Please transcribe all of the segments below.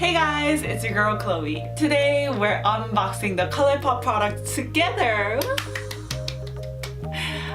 Hey guys, it's your girl Chloe. Today we're unboxing the Colourpop product together.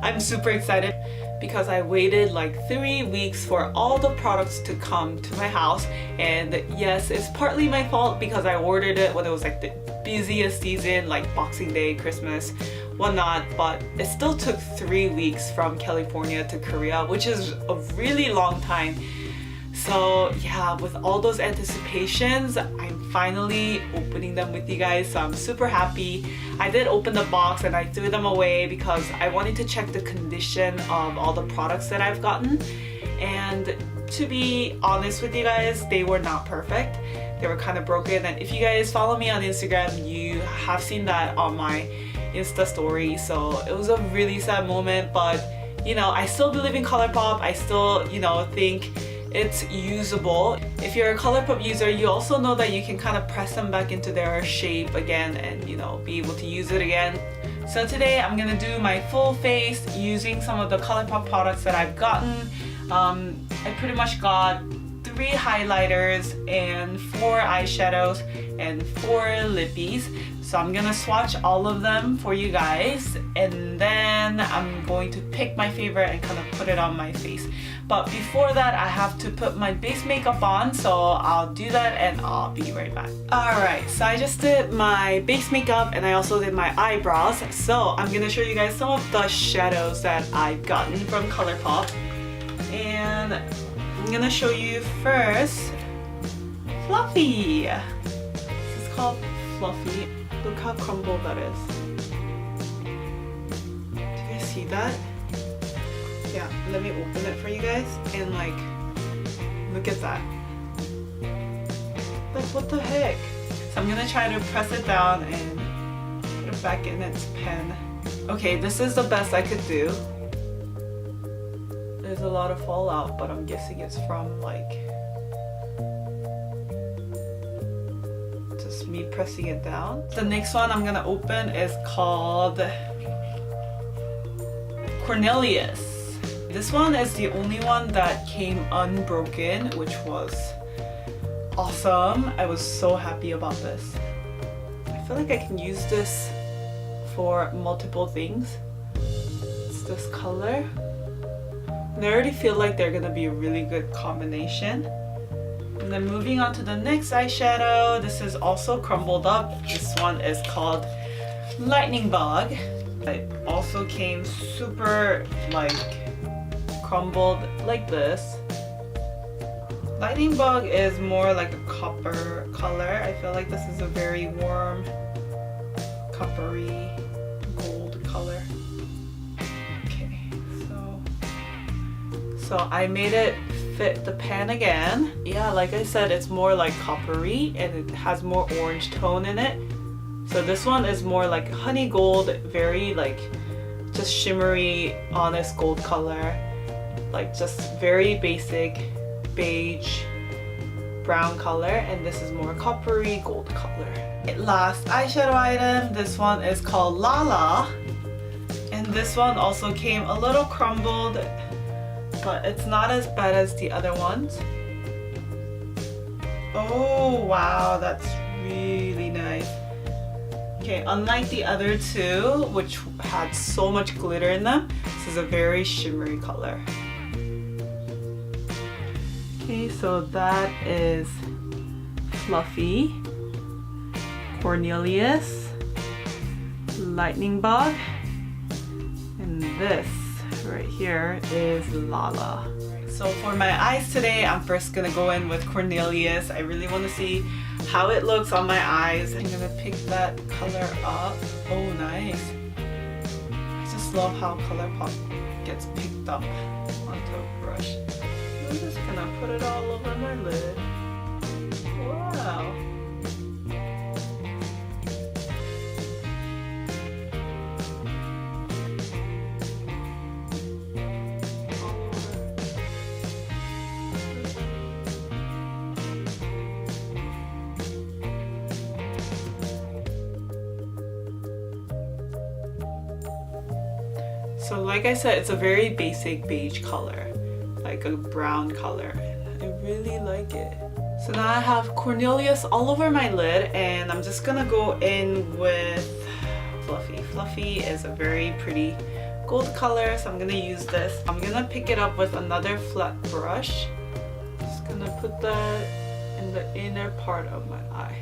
I'm super excited because I waited like 3 weeks for all the products to come to my house, and yes, it's partly my fault because I ordered it when it was like the busiest season, like Boxing Day, Christmas, whatnot, but it still took 3 weeks from California to Korea, which is a really long time. So yeah, with all those anticipations, I'm finally opening them with you guys, so I'm super happy. I did open the box and I threw them away because I wanted to check the condition of all the products that I've gotten, and to be honest with you guys, they were not perfect. They were kind of broken, and if you guys follow me on Instagram, you have seen that on my Insta story, so it was a really sad moment, but you know, I still believe in Colourpop. I still, you know, think it's usable. If you're a Colourpop user, you also know that you can kind of press them back into their shape again and, you know, be able to use it again. So today I'm gonna do my full face using some of the Colourpop products that I've gotten. I pretty much got 3 highlighters and 4 eyeshadows and 4 lippies. So I'm gonna swatch all of them for you guys, and then I'm going to pick my favorite and kind of put it on my face. But before that, I have to put my base makeup on, so I'll do that and I'll be right back. Alright, so I just did my base makeup and I also did my eyebrows. So I'm gonna show you guys some of the shadows that I've gotten from Colourpop. And I'm gonna show you first Fluffy. This is called Fluffy. Look how crumbled that is. Do you guys see that? Yeah, let me open it for you guys, and like, look at that. Like, what the heck? So I'm gonna try to press it down and put it back in its pen. Okay, this is the best I could do. There's a lot of fallout, but I'm guessing it's from like just me pressing it down. The next one I'm gonna open is called Cornelious. This one is the only one that came unbroken, which was awesome. I was so happy about this. I feel like I can use this for multiple things. It's this color. And I already feel like they're gonna be a really good combination. And then moving on to the next eyeshadow, this is also crumbled up. This one is called Lightning Bug. It also came super like crumbled like this. Lightning Bug is more like a copper color. I feel like this is a very warm, coppery gold color. Okay, so I made it fit the pan again. Yeah, like I said, it's more like coppery and it has more orange tone in it. So this one is more like honey gold, very like just shimmery, honest gold color. Like just very basic beige brown color, and this is more coppery gold color. Last eyeshadow item, this one is called Lala, and this one also came a little crumbled, but it's not as bad as the other ones. Oh wow, that's really nice. Okay, unlike the other two, which had so much glitter in them, this is a very shimmery color. Okay, so that is Fluffy, Cornelious, Lightning Bug, and this right here is Lala. So for my eyes today, I'm first gonna go in with Cornelious. I really want to see how it looks on my eyes. I'm gonna pick that color up. Oh, nice. I just love how Colourpop gets picked up onto a brush. I'm just gonna put it all over my lid. Wow. So like I said, it's a very basic beige color, like a brown color. I really like it. So now I have Cornelious all over my lid, and I'm just gonna go in with Fluffy. Fluffy is a very pretty gold color, so I'm gonna use this. I'm gonna pick it up with another flat brush. Just gonna put that in the inner part of my eye.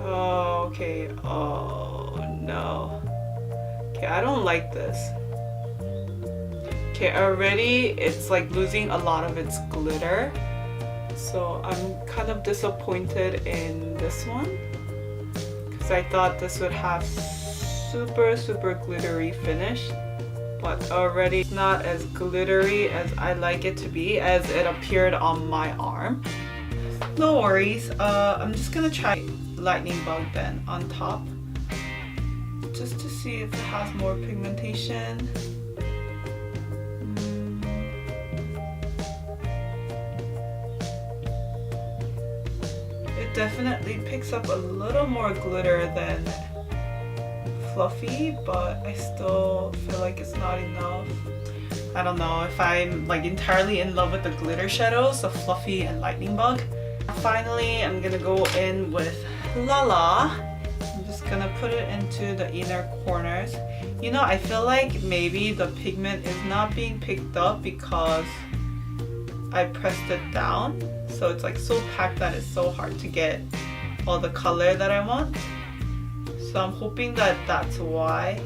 Oh, okay. Oh no. Okay, I don't like this. Okay, already it's like losing a lot of its glitter. So I'm kind of disappointed in this one, because I thought this would have super glittery finish, but already it's not as glittery as I like it to be, as it appeared on my arm. No worries. I'm just gonna try lightning bug then on top, just to see if it has more pigmentation. It definitely picks up a little more glitter than Fluffy, but I still feel like it's not enough. I don't know if I'm like entirely in love with the glitter shadows, the Fluffy and lightning bug. Finally, I'm gonna go in with Lala. I'm just gonna put it into the inner corners. You know, I feel like maybe the pigment is not being picked up because I pressed it down. So it's like so packed that it's so hard to get all the color that I want. So I'm hoping that that's why,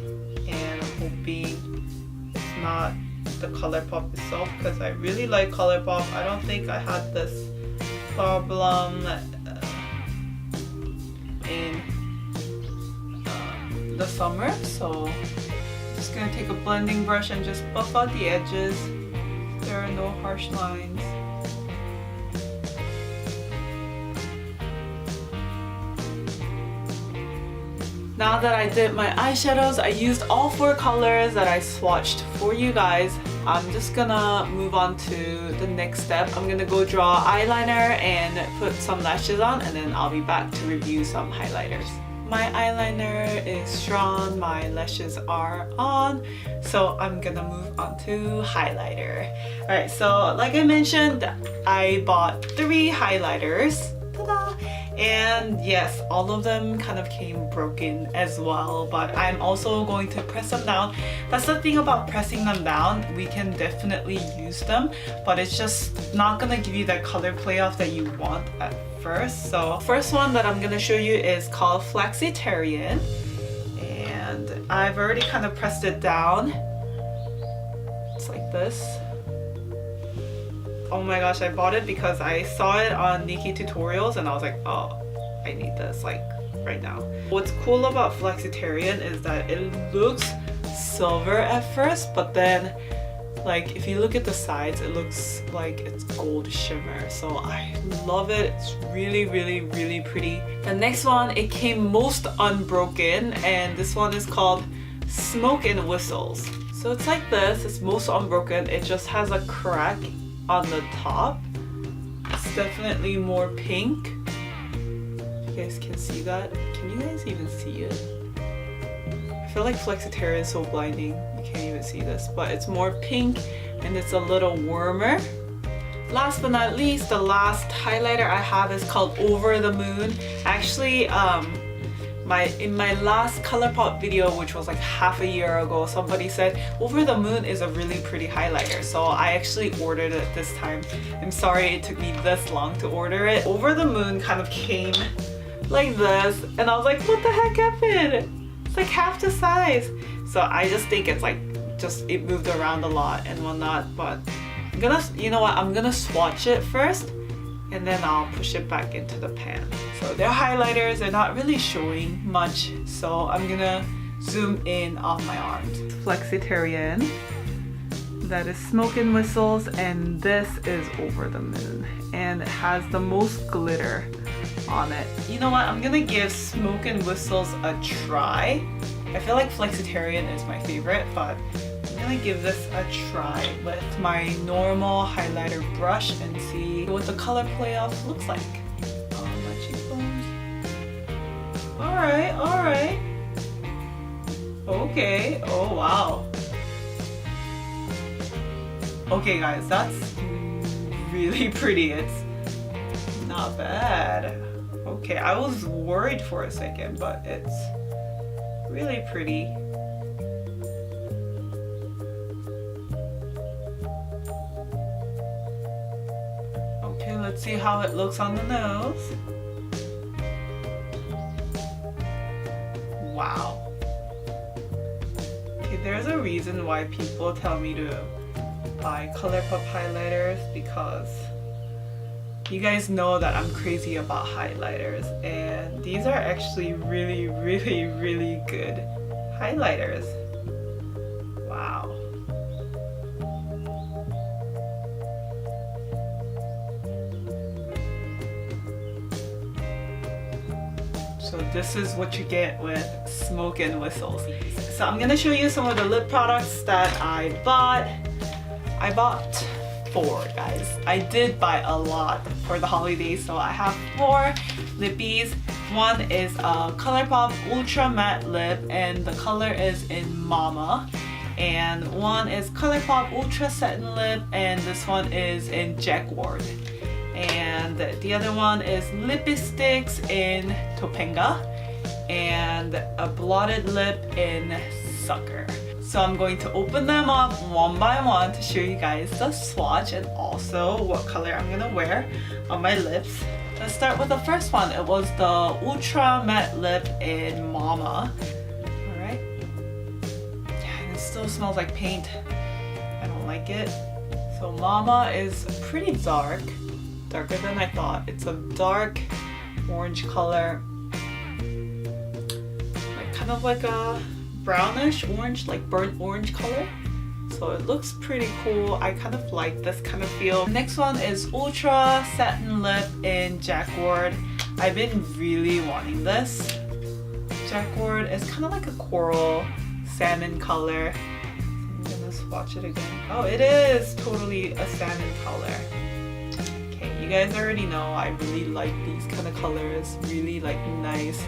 and I'm hoping it's not the Colourpop itself, because I really like Colourpop. I don't think I had this problem in the summer. So I'm just gonna take a blending brush and just buff out the edges. There are no harsh lines. Now that I did my eyeshadows, I used all 4 colors that I swatched for you guys. I'm just gonna move on to the next step. I'm gonna go draw eyeliner and put some lashes on, and then I'll be back to review some highlighters. My eyeliner is drawn, my lashes are on, so I'm gonna move on to highlighter. Alright, so like I mentioned, I bought 3 highlighters. Ta-da! And yes, all of them kind of came broken as well, but I'm also going to press them down. That's the thing about pressing them down. We can definitely use them, but it's just not gonna give you that color payoff that you want at first. So first one that I'm gonna show you is called Flexitarian, and I've already kind of pressed it down. It's like this. Oh my gosh, I bought it because I saw it on Nikki tutorials and I was like, oh, I need this like right now. What's cool about Flexitarian is that it looks silver at first, but then like if you look at the sides, it looks like it's gold shimmer. So I love it. It's really pretty. The next one, it came most unbroken, and this one is called Smoke and Whistles. So it's like this, it's most unbroken. It just has a crack on the top. It's definitely more pink. You guys can see that. Can you guys even see it? I feel like Flexitarian is so blinding. You can't even see this, but it's more pink and it's a little warmer. Last but not least, the last highlighter I have is called Over the Moon. Actually, in my last Colourpop video, which was like half a year ago, somebody said Over the Moon is a really pretty highlighter, so I actually ordered it this time. I'm sorry it took me this long to order it. Over the Moon kind of came like this, and I was like, what the heck happened? It's like half the size. So I just think it's like, it moved around a lot and whatnot, but I'm gonna, you know what, I'm gonna swatch it first and then I'll push it back into the pan. So they're highlighters, they're not really showing much, so I'm gonna zoom in on my arms. Flexitarian, that is Smoke and Whistles, and this is Over the Moon, and it has the most glitter on it. You know what, I'm gonna give Smoke and Whistles a try. I feel like Flexitarian is my favorite, but I'm gonna give this a try with my normal highlighter brush and see what the color playoff looks like on my cheekbones. Alright. Okay, oh wow. Okay guys, that's really pretty. It's not bad. Okay, I was worried for a second, but it's really pretty. Okay, let's see how it looks on the nose. Wow. Okay, there's a reason why people tell me to buy Colourpop highlighters, because you guys know that I'm crazy about highlighters, and these are actually really good highlighters. Wow. So this is what you get with smoke and whistles. So I'm gonna show you some of the lip products that I bought. I bought 4, guys. I did buy a lot for the holidays, so I have 4 Lippies. One is a Colourpop Ultra Matte Lip, and the color is in Mama. And one is Colourpop Ultra Satin Lip, and this one is in Jacquard. And the other one is Lippie Stix in Topanga, and a blotted lip in Sucker. So I'm going to open them up one by one to show you guys the swatch and also what color I'm gonna wear on my lips. Let's start with the first one. It was the Ultra Matte Lip in Mama. Alright. Yeah, and it still smells like paint. I don't like it. So Mama is pretty dark. Darker than I thought. It's a dark orange color. Kind of like a brownish orange, like burnt orange color. So it looks pretty cool. I kind of like this kind of feel. The next one is Ultra Satin Lip in Jacquard. I've been really wanting this. Jacquard is kind of like a coral salmon color. I'm gonna swatch it again. Oh, it is totally a salmon color. Okay, you guys already know I really like these kind of colors. Really like nice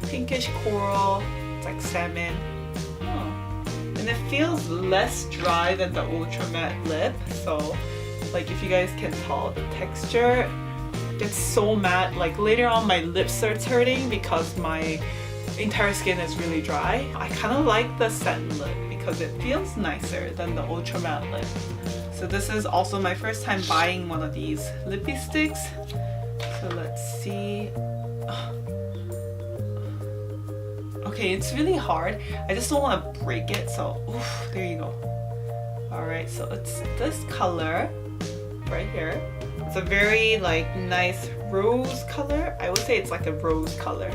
pinkish coral. It's like salmon. And it feels less dry than the Ultra Matte Lip, so like if you guys can tell, the texture, it's so matte. Like later on my lip starts hurting because my entire skin is really dry. I kind of like the satin lip because it feels nicer than the Ultra Matte Lip. So this is also my first time buying one of these Lippie Stix. So let's see. Okay, it's really hard. I just don't want to break it, so oof, there you go. Alright, so it's this color right here. It's a very like nice rose color. I would say it's like a rose color.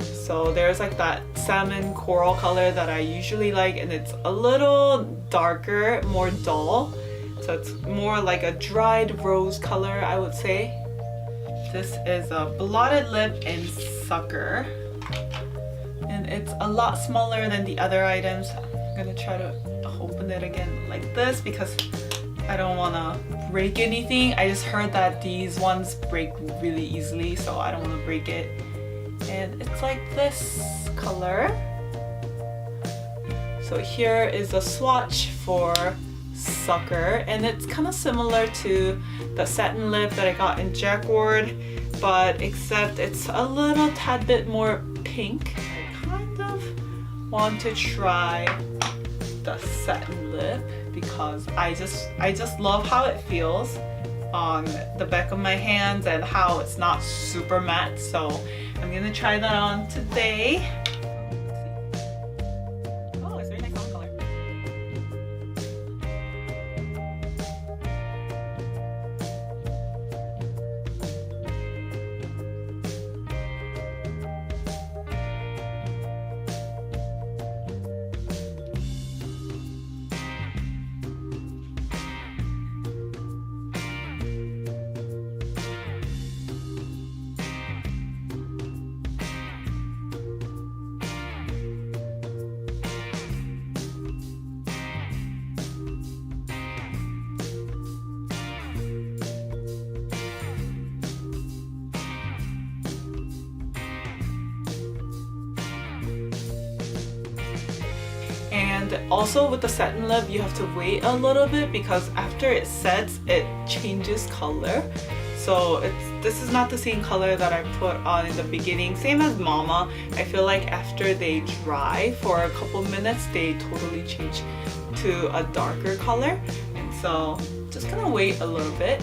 So there's like that salmon coral color that I usually like, and it's a little darker, more dull. So it's more like a dried rose color, I would say. This is a blotted lip in Sucker. And it's a lot smaller than the other items. I'm gonna try to open it again like this because I don't wanna break anything. I just heard that these ones break really easily, so I don't wanna break it. And it's like this color. So here is a swatch for Sucker, and it's kind of similar to the satin lip that I got in Jacquard, but except it's a little tad bit more pink. Want to try the satin lip because I just love how it feels on the back of my hands and how it's not super matte. So I'm gonna try that on today. Oh, it's very nice on color. And also with the satin lip, you have to wait a little bit because after it sets, it changes color. So this is not the same color that I put on in the beginning. Same as Mama. I feel like after they dry for a couple minutes, they totally change to a darker color. And so just gonna wait a little bit.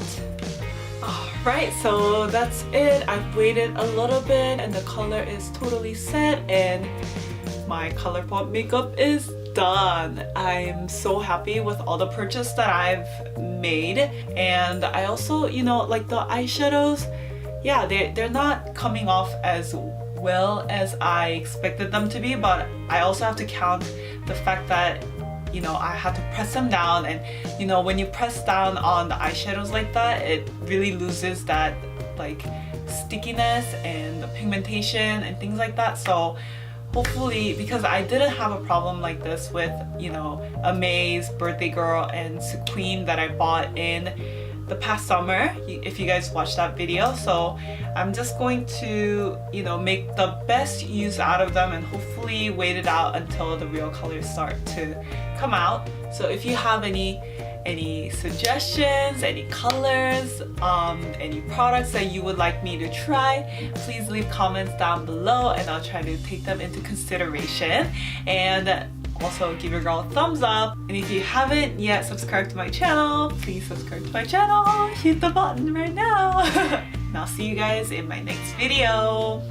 Alright, so that's it. I've waited a little bit and the color is totally set and my Colourpop makeup is done. I'm so happy with all the purchase that I've made, and I also, you know, like the eyeshadows, yeah, they're not coming off as well as I expected them to be, but I also have to count the fact that, you know, I had to press them down, and you know, when you press down on the eyeshadows like that, it really loses that like stickiness and the pigmentation and things like that. So hopefully, because I didn't have a problem like this with, you know, Amaze, Birthday Girl, and Sequin that I bought in the past summer, if you guys watched that video. So I'm just going to, you know, make the best use out of them and hopefully wait it out until the real colors start to come out. So if you have any suggestions, any colors, any products that you would like me to try, please leave comments down below and I'll try to take them into consideration. And also give your girl a thumbs up. And if you haven't yet subscribed to my channel, please subscribe to my channel. Hit the button right now. And I'll see you guys in my next video.